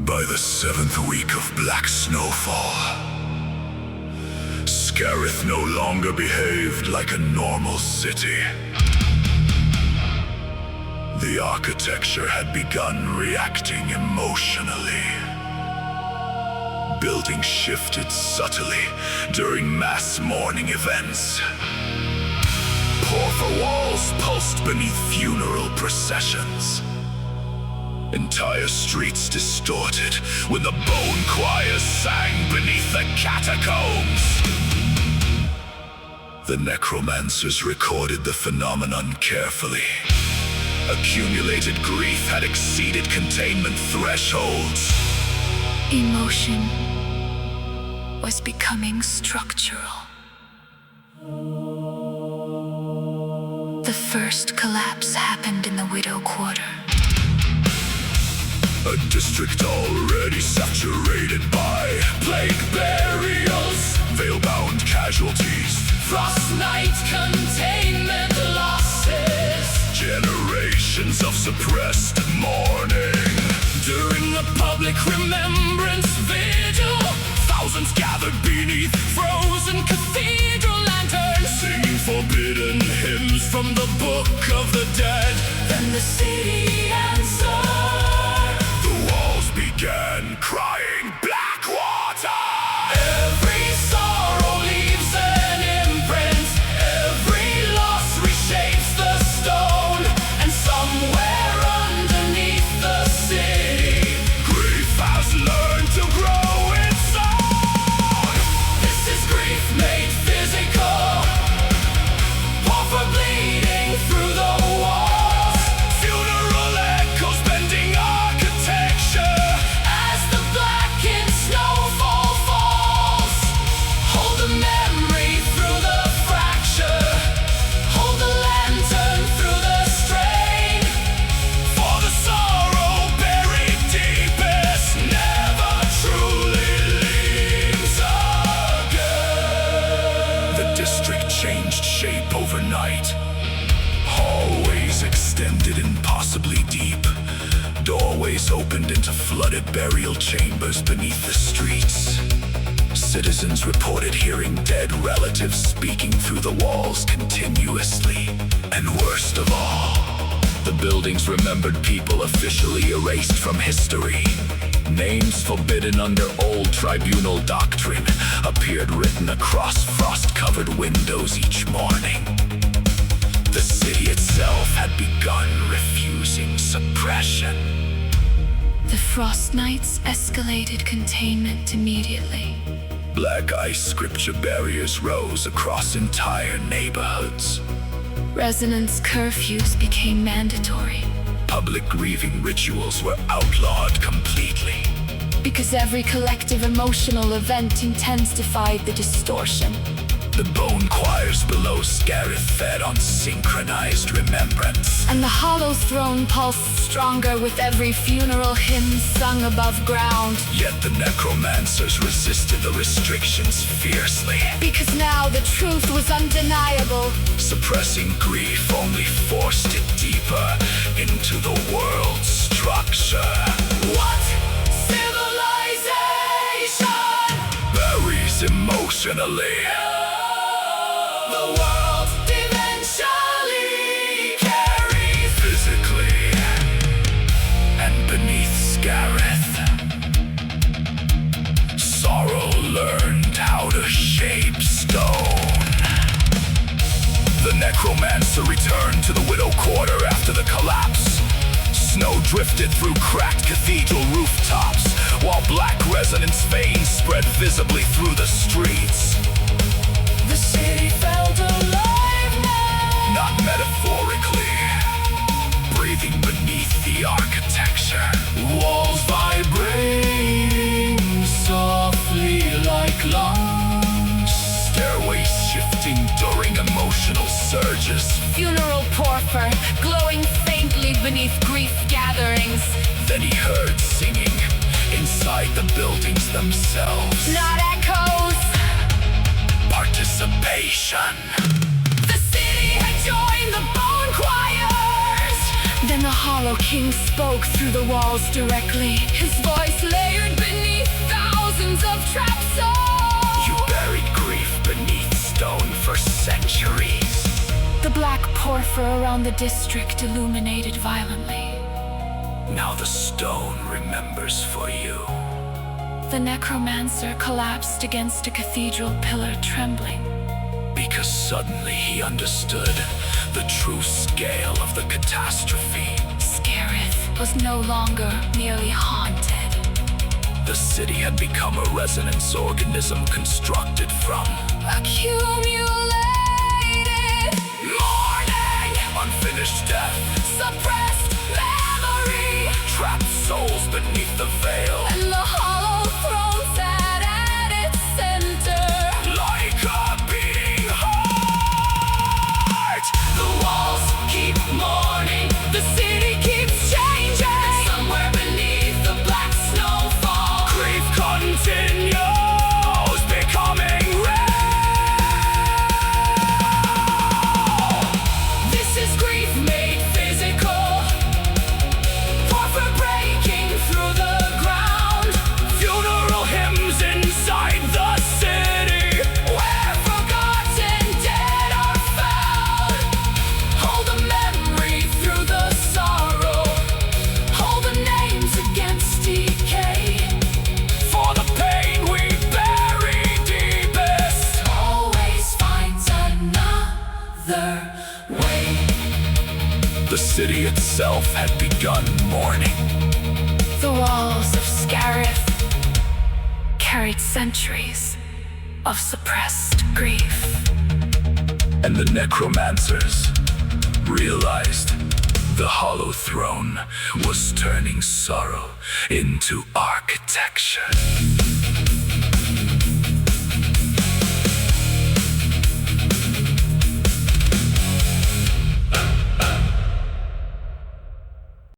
By the 7th week of black snowfall, Scarith no longer behaved like a normal city. The architecture had begun reacting emotionally. Buildings shifted subtly during mass mourning events. Porphyr walls pulsed beneath funeral processions. Entire streets distorted when the bone choirs sang beneath the catacombs. The necromancers recorded the phenomenon carefully. Accumulated grief had exceeded containment thresholds. Emotion was becoming structural. The first collapse happened in the Widow Quarter. A district already saturated by plague burials, veil-bound casualties, frost night containment losses, generations of suppressed mourning. During the public remembrance vigil, thousands gathered beneath frozen cathedral lanterns, singing forbidden hymns from the Book of the Dead. Then the city answered. The walls began crying black water. Every sorrow leaves an imprint, every loss reshapes the stone, and somewhere underneath the city, grief has learned to grow its own. This is grief made physical, porphyr bleeding through the walls, Funeral echoes bending architecture as the blackened snowfall falls. Hold the memory through the fracture, hold the lantern through the strain, for the sorrow buried deepest never truly leaves again. The district changed shape overnight. Hallways extended impossibly deep. Doorways opened into flooded burial chambers beneath the streets. Citizens reported hearing dead relatives speaking through the walls continuously. And worst of all, the buildings remembered people officially erased from history. Names forbidden under old tribunal doctrine appeared written across frost-covered windows each morning. The city itself had begun refusing suppression. The Frost Knights escalated containment immediately. Black ice scripture barriers rose across entire neighborhoods. Resonance curfews became mandatory. Public grieving rituals were outlawed completely. Because every collective emotional event intensified the distortion. The bone choirs below Scarith fed on synchronized remembrance. And the hollow throne pulsed stronger with every funeral hymn sung above ground. Yet the necromancers resisted the restrictions fiercely. Because now the truth was undeniable. Suppressing grief only forced it deeper into the world's structure. what civilization Buries emotionally. the world eventually carries? Physically, and beneath Scarith, sorrow learned how to shape stone. The necromancer returned to the Widow Quarter after the collapse. Snow drifted through cracked cathedral rooftops, while black resonance veins spread visibly through the streets. The city felt alive now. Not metaphorically, breathing beneath the architecture. Walls vibrating softly like lungs, Stairways shifting during emotional surges. Funeral porphyr glowing faintly beneath grief gatherings. Then he heard singing inside the buildings themselves. Not echoes. Participation. the city had joined the bone choirs. Then the Hollow King spoke through the walls directly, his voice layered beneath thousands of traps. You buried grief beneath stone for centuries. The black porphyr around the district illuminated violently. Now the stone remembers for you. The necromancer collapsed against a cathedral pillar, trembling. Because suddenly he understood the true scale of the catastrophe. Scarith was no longer merely haunted. The city had become a resonance organism constructed from Accumulated mourning, unfinished death, suppressed memory, trapped souls beneath the veil. and the hollow throne sat at its center. Like a beating heart, The walls keep mourning. The city keeps changing. Somewhere beneath the black snowfall, grief continues, becoming real. this is grief made physical. Porphyr breaking through the ground, Funeral hymns inside the city. where forgotten dead are found. Hold the memory through the sorrow. Hold the names against decay. For the pain we bury deepest. Always finds another way. The city itself had begun mourning. The walls of Scarith carried centuries of suppressed grief. And the necromancers realized the hollow throne was turning sorrow into architecture.